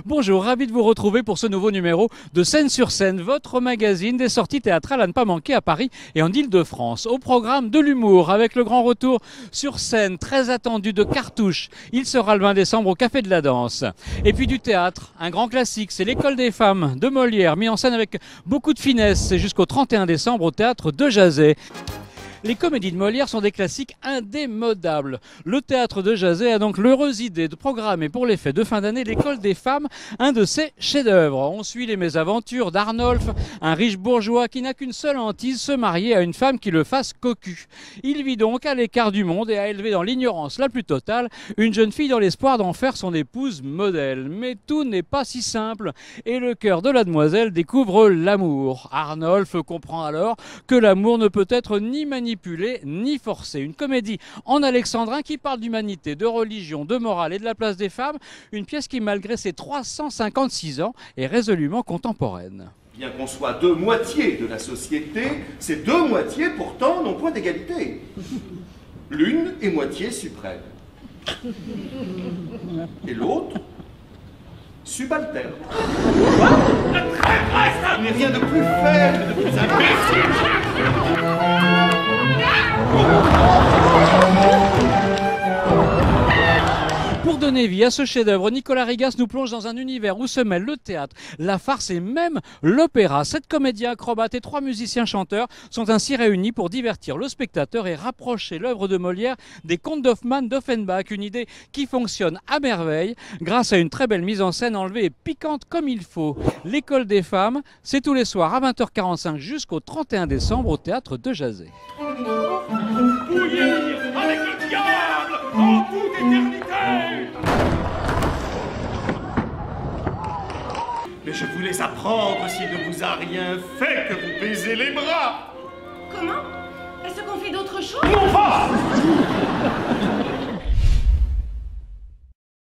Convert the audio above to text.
Bonjour, ravi de vous retrouver pour ce nouveau numéro de Scène-sur-Scène, votre magazine des sorties théâtrales à ne pas manquer à Paris et en Île-de-France. Au programme de l'humour, avec le grand retour sur scène, très attendu de Cartouche. Il sera le 20 décembre au Café de la Danse. Et puis du théâtre, un grand classique, c'est L'École des femmes de Molière, mis en scène avec beaucoup de finesse. C'est jusqu'au 31 décembre au Théâtre de Jazet. Les comédies de Molière sont des classiques indémodables. Le Théâtre de Jazet a donc l'heureuse idée de programmer pour les fêtes de fin d'année l'École des femmes, un de ses chefs-d'œuvre. On suit les mésaventures d'Arnolphe, un riche bourgeois qui n'a qu'une seule hantise, se marier à une femme qui le fasse cocu. Il vit donc à l'écart du monde et a élevé dans l'ignorance la plus totale une jeune fille dans l'espoir d'en faire son épouse modèle. Mais tout n'est pas si simple et le cœur de la demoiselle découvre l'amour. Arnolphe comprend alors que l'amour ne peut être ni manipulé ni forcé. Une comédie en alexandrin qui parle d'humanité, de religion, de morale et de la place des femmes. Une pièce qui, malgré ses 356 ans, est résolument contemporaine. Bien qu'on soit deux moitiés de la société, ces deux moitiés pourtant n'ont point d'égalité. L'une est moitié suprême. Et l'autre, subalterne. Il n'est rien de plus faible, de plus imbécile. Pour donner vie à ce chef-d'œuvre, Nicolas Rigas nous plonge dans un univers où se mêlent le théâtre, la farce et même l'opéra. 7 comédiens acrobates et 3 musiciens chanteurs sont ainsi réunis pour divertir le spectateur et rapprocher l'œuvre de Molière des contes d'Hoffmann, d'Offenbach. Une idée qui fonctionne à merveille grâce à une très belle mise en scène enlevée et piquante comme il faut. L'École des femmes, c'est tous les soirs à 20h45 jusqu'au 31 décembre au Théâtre de Jazet. Bouillir avec le diable en toute éternité. Mais je voulais apprendre s'il ne vous a rien fait que vous baisez les bras. Comment? Est-ce qu'on fait d'autres choses? Non pas